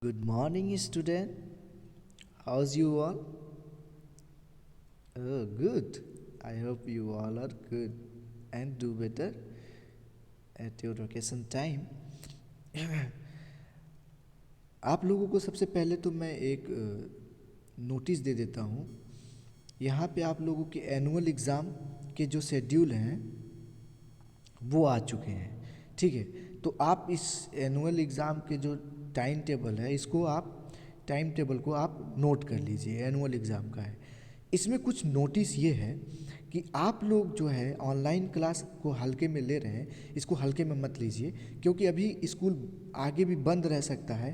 Good morning, student. How's you all? Oh, good. I hope you all are good and do better at your vacation time. आप लोगों को सबसे पहले तो मैं एक नोटिस दे देता हूँ। यहाँ पे आप लोगों के एनुअल एग्ज़ाम के जो शेड्यूल हैं वो आ चुके हैं, ठीक है। तो आप इस एनुअल एग्ज़ाम के जो टाइम टेबल है इसको आप टाइम टेबल को आप नोट कर लीजिए, एनुअल एग्ज़ाम का है। इसमें कुछ नोटिस ये है कि आप लोग जो है ऑनलाइन क्लास को हल्के में ले रहे हैं, इसको हल्के में मत लीजिए, क्योंकि अभी स्कूल आगे भी बंद रह सकता है।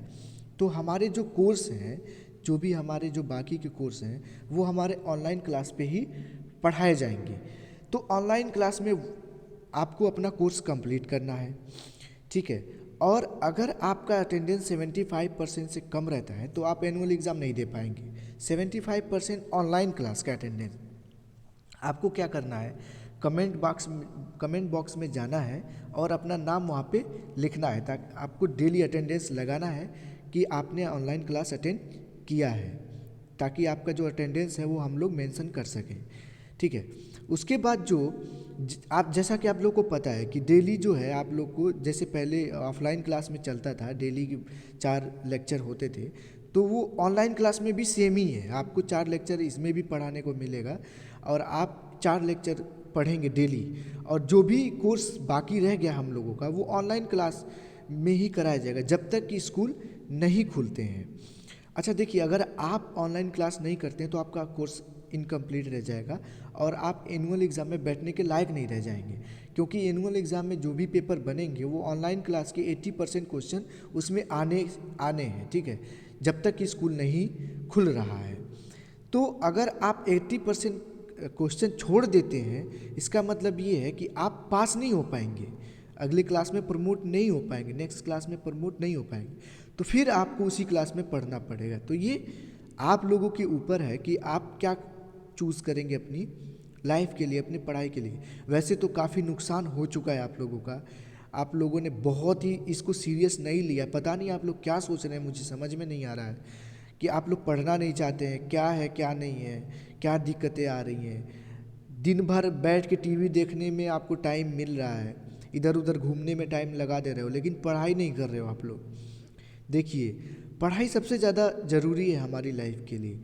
तो हमारे जो कोर्स हैं, जो भी हमारे जो बाकी के कोर्स हैं वो हमारे ऑनलाइन क्लास पे ही पढ़ाए जाएंगे। तो ऑनलाइन क्लास में आपको अपना कोर्स कंप्लीट करना है, ठीक है। और अगर आपका अटेंडेंस 75% से कम रहता है तो आप एनुअल एग्ज़ाम नहीं दे पाएंगे। 75% ऑनलाइन क्लास का अटेंडेंस। आपको क्या करना है, कमेंट बॉक्स में जाना है और अपना नाम वहाँ पे लिखना है, ताकि आपको डेली अटेंडेंस लगाना है कि आपने ऑनलाइन क्लास अटेंड किया है, ताकि आपका जो अटेंडेंस है वो हम लोग मेंशन कर सकें, ठीक है। उसके बाद जो आप जैसा कि आप लोग को पता है कि डेली जो है आप लोग को, जैसे पहले ऑफलाइन क्लास में चलता था, डेली की 4 लेक्चर होते थे, तो वो ऑनलाइन क्लास में भी सेम ही है। आपको 4 लेक्चर इसमें भी पढ़ाने को मिलेगा और आप 4 लेक्चर पढ़ेंगे डेली। और जो भी कोर्स बाकी रह गया हम लोगों का वो ऑनलाइन क्लास में ही कराया जाएगा जब तक कि स्कूल नहीं खुलते हैं। अच्छा देखिए, अगर आप ऑनलाइन क्लास नहीं करते हैं तो आपका कोर्स इनकम्प्लीट रह जाएगा और आप एनुअल एग्ज़ाम में बैठने के लायक नहीं रह जाएंगे, क्योंकि एनुअल एग्ज़ाम में जो भी पेपर बनेंगे वो ऑनलाइन क्लास के 80% क्वेश्चन उसमें आने हैं, ठीक है, जब तक कि स्कूल नहीं खुल रहा है। तो अगर आप 80% क्वेश्चन छोड़ देते हैं, इसका मतलब ये है कि आप पास नहीं हो पाएंगे, अगली क्लास में प्रमोट नहीं हो पाएंगे, नेक्स्ट क्लास में प्रमोट नहीं हो पाएंगे, तो फिर आपको उसी क्लास में पढ़ना पड़ेगा। तो ये आप लोगों के ऊपर है कि आप क्या चूज़ करेंगे अपनी लाइफ के लिए, अपनी पढ़ाई के लिए। वैसे तो काफ़ी नुकसान हो चुका है आप लोगों का, आप लोगों ने बहुत ही इसको सीरियस नहीं लिया। पता नहीं आप लोग क्या सोच रहे हैं, मुझे समझ में नहीं आ रहा है कि आप लोग पढ़ना नहीं चाहते हैं, क्या है क्या नहीं है, क्या दिक्कतें आ रही हैं। दिन भर बैठ के टीवी देखने में आपको टाइम मिल रहा है, इधर उधर घूमने में टाइम लगा दे रहे हो, लेकिन पढ़ाई नहीं कर रहे हो आप लोग। देखिए, पढ़ाई सबसे ज़्यादा ज़रूरी है हमारी लाइफ के लिए,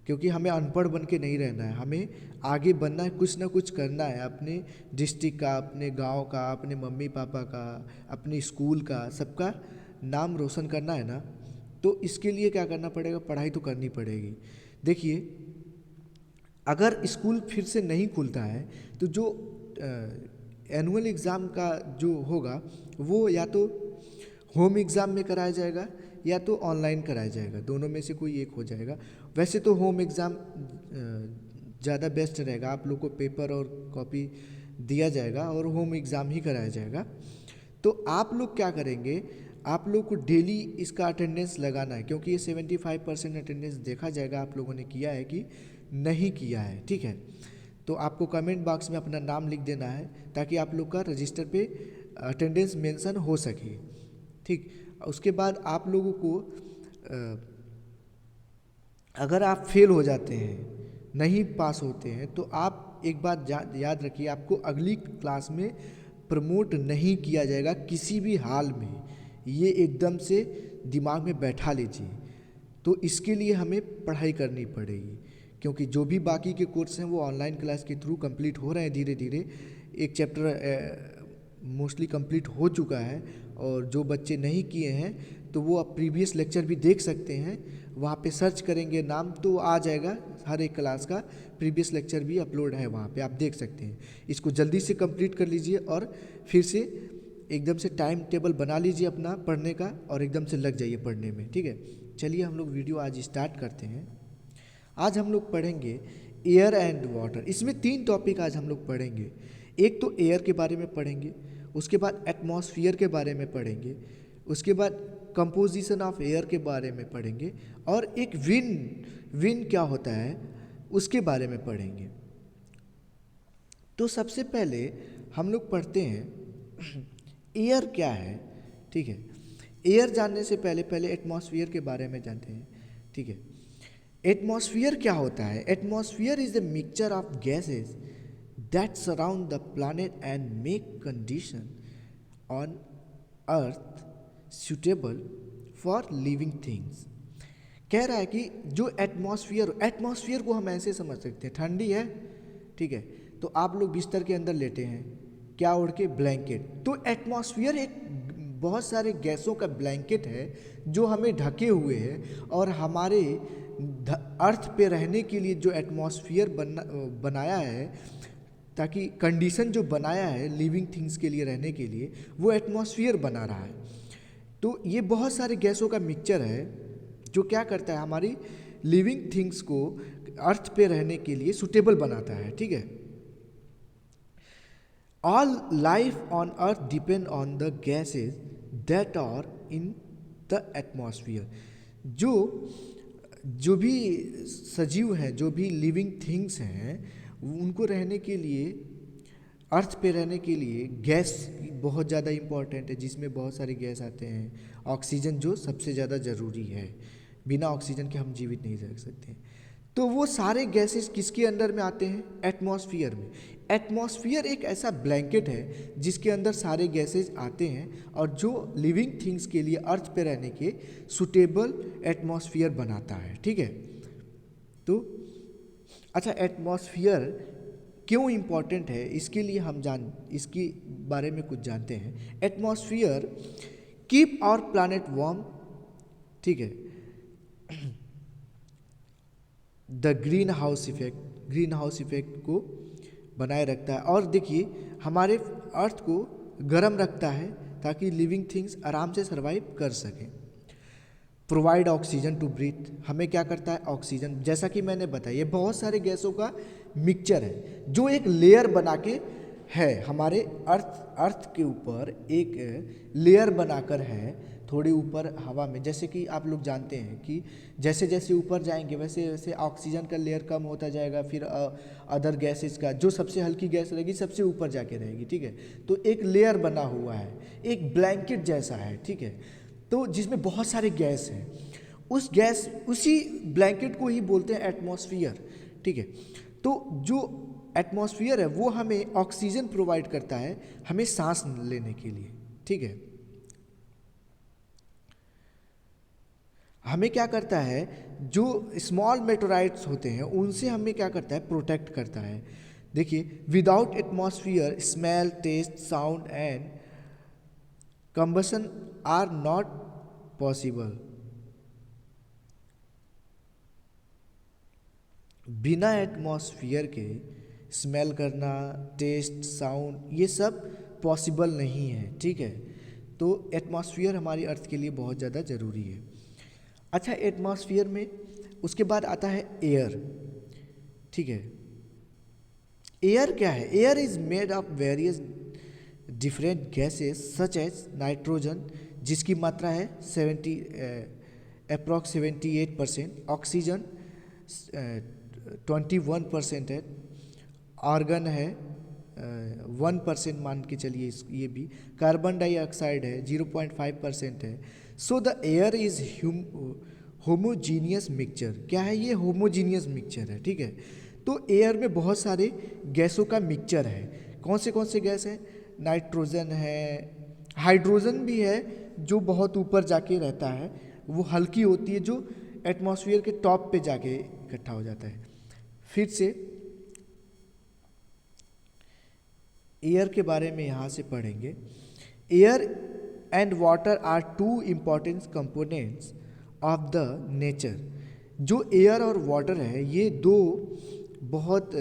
क्योंकि हमें अनपढ़ बन के नहीं रहना है, हमें आगे बनना है, कुछ ना कुछ करना है अपने डिस्ट्रिक्ट का, अपने गांव का, अपने मम्मी पापा का, अपने स्कूल का, सबका नाम रोशन करना है ना। तो इसके लिए क्या करना पड़ेगा, पढ़ाई तो करनी पड़ेगी। देखिए, अगर स्कूल फिर से नहीं खुलता है तो जो एनुअल एग्ज़ाम का जो होगा वो या तो होम एग्ज़ाम में कराया जाएगा या तो ऑनलाइन कराया जाएगा, दोनों में से कोई एक हो जाएगा। वैसे तो होम एग्ज़ाम ज़्यादा बेस्ट रहेगा, आप लोग को पेपर और कॉपी दिया जाएगा और होम एग्ज़ाम ही कराया जाएगा। तो आप लोग क्या करेंगे, आप लोग को डेली इसका अटेंडेंस लगाना है, क्योंकि ये 75% अटेंडेंस देखा जाएगा आप लोगों ने किया है कि नहीं किया है, ठीक है। तो आपको कमेंट बॉक्स में अपना नाम लिख देना है, ताकि आप लोग का रजिस्टर पे अटेंडेंस मेंशन हो सके, ठीक। उसके बाद आप लोगों को अगर आप फेल हो जाते हैं, नहीं पास होते हैं, तो आप एक बात याद रखिए, आपको अगली क्लास में प्रमोट नहीं किया जाएगा किसी भी हाल में। ये एकदम से दिमाग में बैठा लीजिए। तो इसके लिए हमें पढ़ाई करनी पड़ेगी, क्योंकि जो भी बाकी के कोर्स हैं वो ऑनलाइन क्लास के थ्रू कंप्लीट हो रहे हैं धीरे धीरे। एक चैप्टर मोस्टली कंप्लीट हो चुका है, और जो बच्चे नहीं किए हैं तो वो अब प्रीवियस लेक्चर भी देख सकते हैं, वहाँ पे सर्च करेंगे नाम तो आ जाएगा, हर एक क्लास का प्रीवियस लेक्चर भी अपलोड है, वहाँ पे आप देख सकते हैं। इसको जल्दी से कंप्लीट कर लीजिए और फिर से एकदम से टाइम टेबल बना लीजिए अपना पढ़ने का और एकदम से लग जाइए पढ़ने में, ठीक है। चलिए हम लोग वीडियो आज स्टार्ट करते हैं। आज हम लोग पढ़ेंगे एयर एंड वाटर। इसमें 3 टॉपिक आज हम लोग पढ़ेंगे। एक तो एयर के बारे में पढ़ेंगे, उसके बाद एटमॉस्फेयर के बारे में पढ़ेंगे, उसके बाद कंपोजिशन ऑफ एयर के बारे में पढ़ेंगे, और एक विंड क्या होता है उसके बारे में पढ़ेंगे। तो सबसे पहले हम लोग पढ़ते हैं एयर क्या है, ठीक है। एयर जानने से पहले पहले एटमॉस्फेयर के बारे में जानते हैं, ठीक है। एटमॉस्फेयर क्या होता है? Atmosphere is the mixture of gases that surround the planet and make condition on earth suitable for living things. कह रहा है कि जो एटमॉस्फेयर को हम ऐसे समझ सकते हैं, ठंडी है, ठीक है, तो आप लोग बिस्तर के अंदर लेटे हैं, क्या ओढ़ के? ब्लैंकेट। तो एटमॉस्फेयर एक बहुत सारे गैसों का ब्लैंकेट है जो हमें ढके हुए है, और हमारे अर्थ पे रहने के लिए जो एटमॉस्फेयर बनाया है, ताकि कंडीशन जो बनाया है लिविंग थिंग्स के लिए रहने के लिए, वो एटमॉस्फेयर बना रहा है। तो ये बहुत सारे गैसों का मिक्सचर है जो क्या करता है, हमारी लिविंग थिंग्स को अर्थ पे रहने के लिए सुटेबल बनाता है, ठीक है। All life on earth depend on the gases that are in the atmosphere. जो भी सजीव हैं, जो भी लिविंग थिंग्स हैं, उनको रहने के लिए, अर्थ पे रहने के लिए गैस बहुत ज़्यादा इम्पॉर्टेंट है, जिसमें बहुत सारे गैस आते हैं। ऑक्सीजन जो सबसे ज़्यादा ज़रूरी है, बिना ऑक्सीजन के हम जीवित नहीं रह सकते। तो वो सारे गैसेस किसके अंडर में आते हैं? एटमॉस्फेयर में। एटमॉस्फेयर एक ऐसा ब्लैंकेट है जिसके अंदर सारे गैसेस आते हैं, और जो लिविंग थिंग्स के लिए अर्थ पे रहने के सुटेबल एटमॉस्फेयर बनाता है, ठीक है। तो अच्छा, एटमॉस्फेयर क्यों इम्पॉर्टेंट है, इसके लिए हम इसके बारे में कुछ जानते हैं। Atmosphere keep our planet warm, ठीक है। द ग्रीन हाउस इफेक्ट को बनाए रखता है, और देखिए हमारे अर्थ को गर्म रखता है ताकि लिविंग थिंग्स आराम से सरवाइव कर सकें। प्रोवाइड ऑक्सीजन टू ब्रीथ, हमें क्या करता है? ऑक्सीजन। जैसा कि मैंने बताया, ये बहुत सारे गैसों का मिक्सचर है जो एक लेयर बना के है, हमारे अर्थ के ऊपर एक लेयर बनाकर है, थोड़ी ऊपर हवा में। जैसे कि आप लोग जानते हैं कि जैसे जैसे ऊपर जाएंगे वैसे वैसे ऑक्सीजन का लेयर कम होता जाएगा, फिर अदर गैसेस का, जो सबसे हल्की गैस रहेगी सबसे ऊपर जाके रहेगी, ठीक है। तो एक लेयर बना हुआ है, एक ब्लैंकेट जैसा है, ठीक है। तो जिसमें बहुत सारे गैस हैं, उसी ब्लैंकेट को ही बोलते हैं एटमॉस्फेयर, ठीक है। तो जो एटमॉस्फेयर है वो हमें ऑक्सीजन प्रोवाइड करता है, हमें सांस लेने के लिए, ठीक है। हमें क्या करता है, जो स्मॉल मेटेराइट्स होते हैं उनसे हमें क्या करता है? प्रोटेक्ट करता है। देखिए, without atmosphere smell, taste, sound and combustion are not possible. बिना एटमॉस्फेयर के स्मेल करना, टेस्ट, साउंड, ये सब पॉसिबल नहीं है, ठीक है। तो एटमॉस्फेयर हमारी अर्थ के लिए बहुत ज़्यादा ज़रूरी है। अच्छा, एटमॉस्फेयर में उसके बाद आता है एयर, ठीक है। एयर क्या है? Air is made of various different gases such as nitrogen, जिसकी मात्रा है 78%, ऑक्सीजन 21% है, आर्गन है 1% मान के चलिए, ये भी कार्बन डाइऑक्साइड है 0.5% है। So the air is homogeneous mixture. क्या है ये? होमोजीनियस मिक्सचर है, ठीक है। तो एयर में बहुत सारे गैसों का मिक्सचर है। कौन से गैस हैं? नाइट्रोजन है, हाइड्रोजन भी है जो बहुत ऊपर जाके रहता है, वो हल्की होती है, जो एटमॉस्फेयर के टॉप पे जाके इकट्ठा हो जाता है। फिर से एयर के बारे में यहाँ से पढ़ेंगे। Air and water are two important components of the nature. जो एयर और वाटर है, ये दो बहुत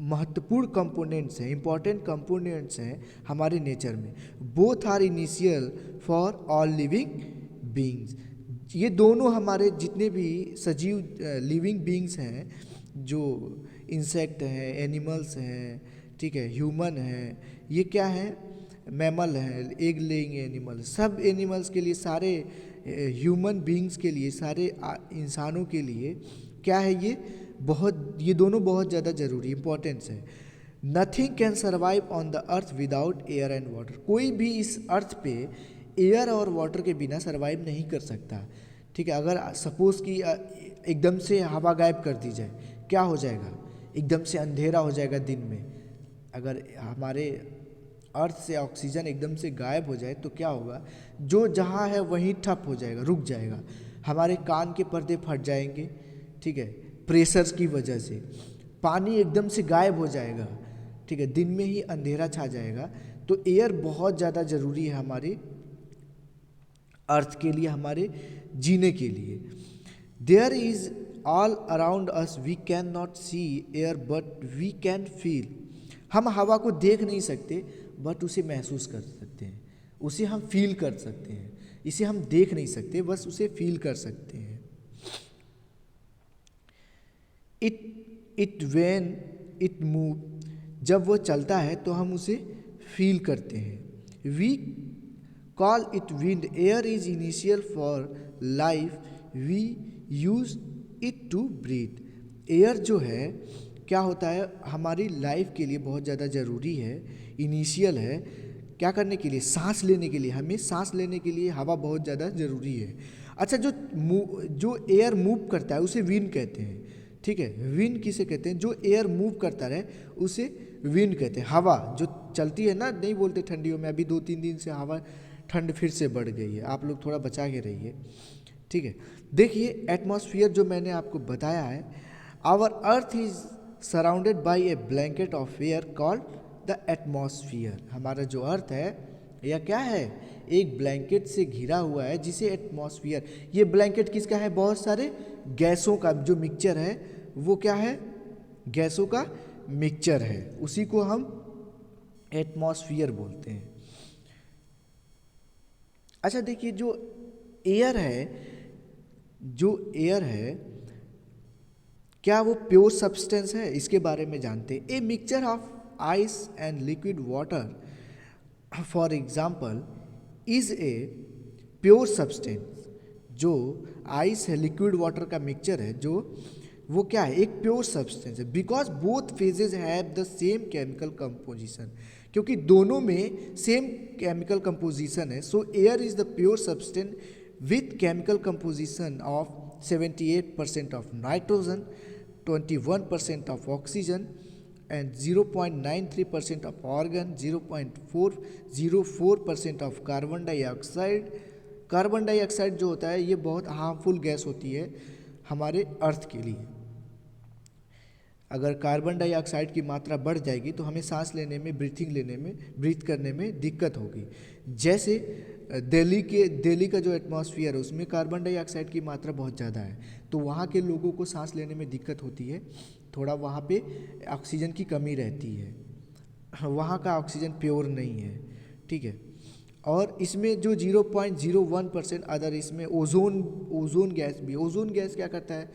महत्वपूर्ण कंपोनेंट्स हैं, इंपॉर्टेंट कंपोनेंट्स हैं हमारे नेचर में। Both are essential for all living beings. ये दोनों हमारे जितने भी सजीव लिविंग बीइंग्स हैं, जो इंसेक्ट हैं, एनिमल्स हैं, ठीक है, ह्यूमन है, ये क्या है? मैमल है, एग लेइंग एनिमल। सब एनिमल्स के लिए, सारे ह्यूमन बीइंग्स के लिए, सारे इंसानों के लिए क्या है ये दोनों बहुत ज़्यादा ज़रूरी इंपॉर्टेंस है। Nothing can survive on the earth without air and water. कोई भी इस अर्थ पे एयर और वाटर के बिना सरवाइव नहीं कर सकता। ठीक है, अगर सपोज़ कि एकदम से हवा गायब कर दी जाए, क्या हो जाएगा? एकदम से अंधेरा हो जाएगा दिन में। अगर हमारे अर्थ से ऑक्सीजन एकदम से गायब हो जाए तो क्या होगा? जो जहाँ है वहीं ठप हो जाएगा, रुक जाएगा। हमारे कान के पर्दे फट जाएंगे, ठीक है, प्रेशर्स की वजह से। पानी एकदम से गायब हो जाएगा, ठीक है, दिन में ही अंधेरा छा जाएगा। तो एयर बहुत ज़्यादा ज़रूरी है हमारे अर्थ के लिए, हमारे जीने के लिए। There is all around us, we can not see air but we can feel. हम हवा को देख नहीं सकते बट उसे महसूस कर सकते हैं, उसे हम फील कर सकते हैं। इसे हम देख नहीं सकते, बस उसे फील कर सकते हैं। इट व्हेन इट मूव, जब वो चलता है तो हम उसे फील करते हैं। We call it wind, air is essential for life, we use it to breathe. Air जो है क्या होता है, हमारी लाइफ के लिए बहुत ज़्यादा ज़रूरी है, इनिशियल है। क्या करने के लिए? सांस लेने के लिए। हमें सांस लेने के लिए हवा बहुत ज़्यादा ज़रूरी है। अच्छा, जो एयर मूव करता है उसे विंड कहते हैं, ठीक है। विंड किसे कहते हैं? जो एयर मूव करता रहे उसे विंड कहते हैं। हवा जो चलती है ना, नहीं बोलते ठंडियों में, अभी 2-3 दिन से हवा ठंड फिर से बढ़ गई है, आप लोग थोड़ा बचा के रहिए, ठीक है। देखिए, एटमॉस्फेयर जो मैंने आपको बताया है, our earth is surrounded by a blanket of air called the atmosphere. हमारा जो अर्थ है यह क्या है? एक ब्लैंकेट से घिरा हुआ है जिसे एटमॉस्फेयर। ये ब्लैंकेट किसका है? बहुत सारे गैसों का जो मिक्सचर है, वो क्या है? गैसों का मिक्सचर है, उसी को हम एटमॉस्फेयर बोलते हैं। अच्छा देखिए, जो एयर है क्या वो प्योर सब्सटेंस है? इसके बारे में जानते हैं। A mixture of ice and liquid water for example is a pure substance. जो आइस है, लिक्विड वाटर का मिक्सचर है, जो वो क्या है? एक प्योर सब्सटेंस है। Because both phases have the same chemical composition, क्योंकि दोनों में सेम केमिकल कंपोजिशन है। सो air is the pure substance with chemical composition of 78% of nitrogen, 21% of oxygen and 0.93% of argon, 0.404% of carbon dioxide. Carbon dioxide जो होता है ये बहुत harmful gas होती है हमारे अर्थ के लिए। अगर कार्बन डाइऑक्साइड की मात्रा बढ़ जाएगी तो हमें सांस लेने में, ब्रीथ करने में दिक्कत होगी। जैसे दिल्ली का जो एटमॉस्फेयर है उसमें कार्बन डाइऑक्साइड की मात्रा बहुत ज़्यादा है, तो वहाँ के लोगों को सांस लेने में दिक्कत होती है, थोड़ा वहाँ पे ऑक्सीजन की कमी रहती है, वहाँ का ऑक्सीजन प्योर नहीं है, ठीक है। और इसमें जो 0.01% अदर, इसमें ओजोन गैस भी। ओजोन गैस क्या करता है?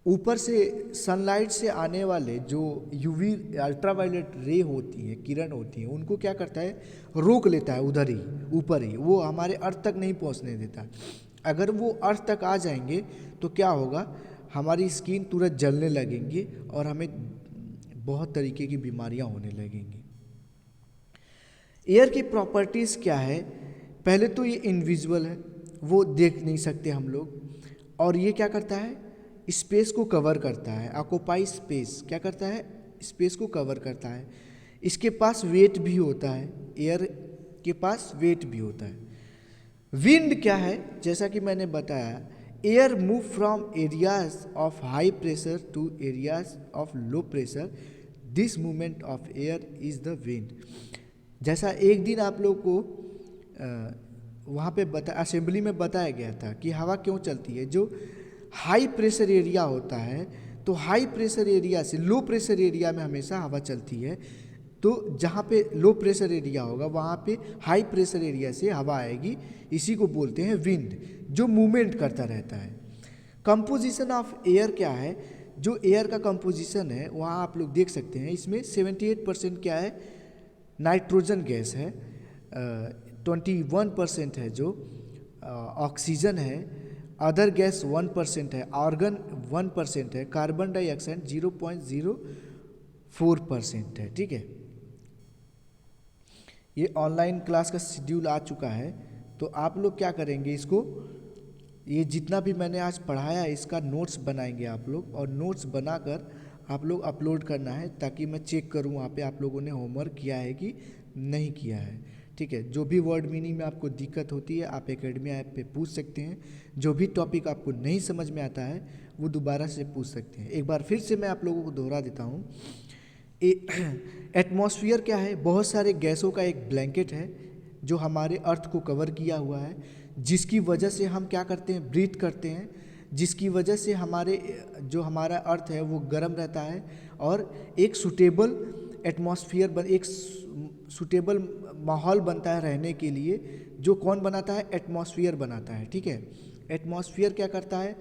ऊपर से सनलाइट से आने वाले जो यूवी अल्ट्रावायलेट रे होती हैं, किरण होती हैं, उनको क्या करता है? रोक लेता है उधर ही, ऊपर ही, वो हमारे अर्थ तक नहीं पहुंचने देता। अगर वो अर्थ तक आ जाएंगे तो क्या होगा? हमारी स्किन तुरंत जलने लगेंगी और हमें बहुत तरीके की बीमारियां होने लगेंगी। एयर की प्रॉपर्टीज़ क्या है? पहले तो ये इनविजिबल है, वो देख नहीं सकते हम लोग, और ये क्या करता है? स्पेस को कवर करता है। ऑक्यूपाई स्पेस, क्या करता है? स्पेस को कवर करता है। इसके पास वेट भी होता है, एयर के पास वेट भी होता है। विंड क्या है? जैसा कि मैंने बताया, air move from areas of high pressure to areas of low pressure, this movement of air is the wind. जैसा एक दिन आप लोग को वहाँ पे असेंबली में बताया गया था कि हवा क्यों चलती है। जो हाई प्रेशर एरिया होता है, तो हाई प्रेशर एरिया से लो प्रेशर एरिया में हमेशा हवा चलती है। तो जहाँ पे लो प्रेशर एरिया होगा वहाँ पे हाई प्रेशर एरिया से हवा आएगी, इसी को बोलते हैं विंड, जो मूवमेंट करता रहता है। कंपोजिशन ऑफ एयर क्या है? जो एयर का कंपोजिशन है वहाँ आप लोग देख सकते हैं, इसमें 78% क्या है? नाइट्रोजन गैस है, 21% है जो ऑक्सीजन है, अदर गैस 1% है, आर्गन 1% है, कार्बन डाइऑक्साइड 0.04% है, ठीक है। ये ऑनलाइन क्लास का शेड्यूल आ चुका है, तो आप लोग क्या करेंगे, इसको ये जितना भी मैंने आज पढ़ाया है इसका नोट्स बनाएंगे आप लोग, और नोट्स बनाकर आप लोग अपलोड करना है ताकि मैं चेक करूं वहाँ पे आप लोगों ने होमवर्क किया है कि नहीं किया है। ठीक है, जो भी वर्ड मीनिंग में आपको दिक्कत होती है आप एकेडमी ऐप पे पूछ सकते हैं। जो भी टॉपिक आपको नहीं समझ में आता है वो दोबारा से पूछ सकते हैं। एक बार फिर से मैं आप लोगों को दोहरा देता हूँ। एटमॉस्फेयर क्या है? बहुत सारे गैसों का एक ब्लैंकेट है जो हमारे अर्थ को कवर किया हुआ है, जिसकी वजह से हम क्या करते हैं, ब्रीथ करते हैं, जिसकी वजह से हमारा अर्थ है वो गर्म रहता है और एक सूटेबल एटमॉस्फेयर एक सूटेबल माहौल बनता है रहने के लिए। जो कौन बनाता है? एटमॉस्फेयर बनाता है। ठीक है, एटमॉस्फेयर क्या करता है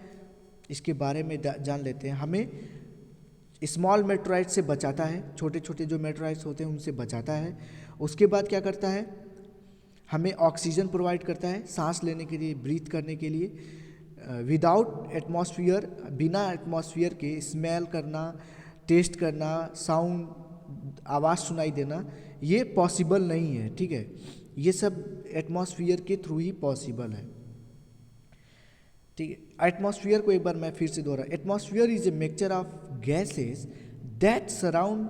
इसके बारे में जान लेते हैं। हमें स्मॉल मेटेराइट से बचाता है, छोटे छोटे जो मेटेराइट्स होते हैं उनसे बचाता है। उसके बाद क्या करता है, हमें ऑक्सीजन प्रोवाइड करता है सांस लेने के लिए, ब्रीथ करने के लिए। विदाउट एटमॉस्फेयर, बिना एटमॉस्फेयर के स्मेल करना, टेस्ट करना, साउंड आवाज़ सुनाई देना ये पॉसिबल नहीं है। ठीक है, ये सब एटमॉस्फेयर के थ्रू ही पॉसिबल है। ठीक है, एटमॉस्फेयर को एक बार मैं फिर से दोहरा, atmosphere is a mixture of gases that surround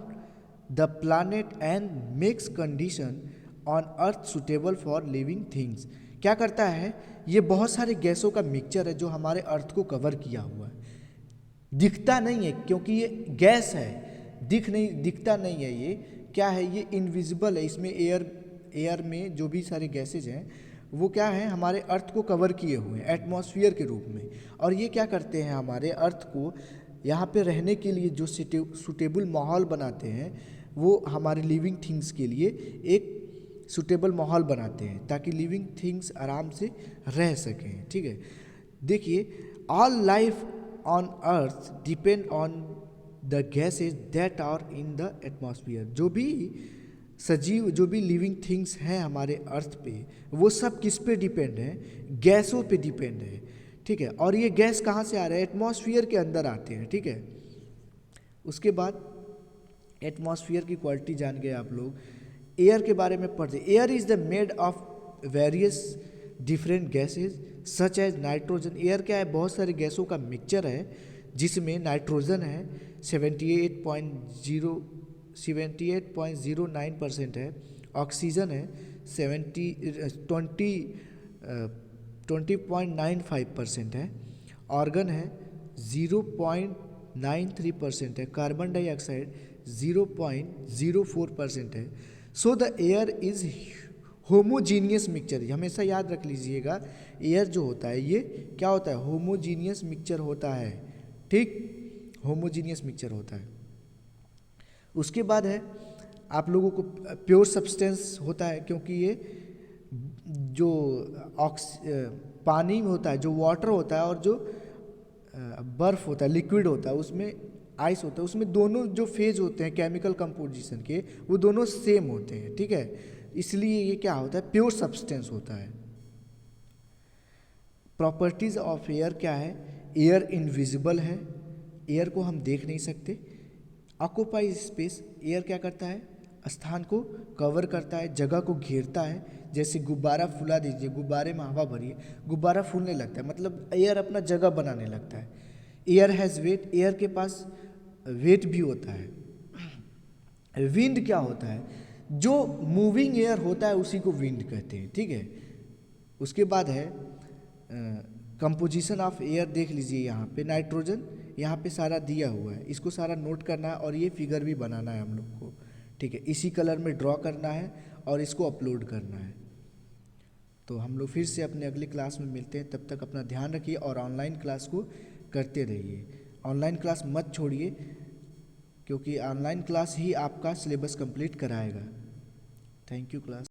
the planet and makes condition on earth suitable for living things. क्या करता है, ये बहुत सारे गैसों का मिक्सचर है जो हमारे अर्थ को कवर किया हुआ है। दिखता नहीं है क्योंकि ये गैस है, दिखता नहीं है। ये क्या है, ये इनविजिबल है। इसमें एयर में जो भी सारे गैसेज हैं वो क्या है, हमारे अर्थ को कवर किए हुए हैं एटमॉस्फेयर के रूप में। और ये क्या करते हैं, हमारे अर्थ को यहाँ पे रहने के लिए जो सूटेबल माहौल बनाते हैं, वो हमारे लिविंग थिंग्स के लिए एक सूटेबल माहौल बनाते हैं ताकि लिविंग थिंग्स आराम से रह सकें। ठीक है, देखिए, all life on earth depend on the gases that are in the atmosphere. जो भी सजीव, जो भी लिविंग थिंग्स हैं हमारे अर्थ पे, वो सब किस पे डिपेंड है? गैसों पे डिपेंड है। ठीक है, और ये गैस कहाँ से आ रहे हैं? एटमॉस्फेयर के अंदर आते हैं। ठीक है, उसके बाद एटमॉस्फेयर की क्वालिटी जान गए आप लोग। एयर के बारे में पढ़ते, air is the made of various different gases such as nitrogen. Air क्या है? बहुत सारे गैसों का मिक्सचर है जिसमें नाइट्रोजन है 78.09% है, ऑक्सीजन है 20.95% है, ऑर्गन है 0.93% है, कार्बन डाइऑक्साइड 0.04% है। So the air is homogeneous mixture. हमेशा याद रख लीजिएगा, एयर जो होता है ये क्या होता है? होमोजीनियस मिक्सचर होता है। ठीक, होमोजीनियस मिक्सचर होता है। उसके बाद है आप लोगों को प्योर सब्सटेंस होता है, क्योंकि ये जो पानी में होता है, जो वाटर होता है और जो बर्फ़ होता है, लिक्विड होता है, उसमें आइस होता है, उसमें दोनों जो फेज होते हैं केमिकल कंपोजिशन के वो दोनों सेम होते हैं। ठीक है, इसलिए ये क्या होता है? प्योर सब्सटेंस होता है। प्रॉपर्टीज ऑफ एयर क्या है? एयर इनविजिबल है, एयर को हम देख नहीं सकते। ऑक्यूपाई स्पेस, एयर क्या करता है? स्थान को कवर करता है, जगह को घेरता है। जैसे गुब्बारा फुला दीजिए, गुब्बारे में हवा भरिए, गुब्बारा फूलने लगता है, मतलब एयर अपना जगह बनाने लगता है। एयर हैज़ वेट, एयर के पास वेट भी होता है। विंड क्या होता है? जो मूविंग एयर होता है उसी को विंड कहते हैं। ठीक है, उसके बाद है कंपोजिशन ऑफ एयर। देख लीजिए यहाँ पे नाइट्रोजन, यहाँ पे सारा दिया हुआ है, इसको सारा नोट करना है और ये फिगर भी बनाना है हम लोग को। ठीक है, इसी कलर में ड्रॉ करना है और इसको अपलोड करना है। तो हम लोग फिर से अपने अगली क्लास में मिलते हैं, तब तक अपना ध्यान रखिए और ऑनलाइन क्लास को करते रहिए। ऑनलाइन क्लास मत छोड़िए, क्योंकि ऑनलाइन क्लास ही आपका सिलेबस कंप्लीट कराएगा। Thank you class.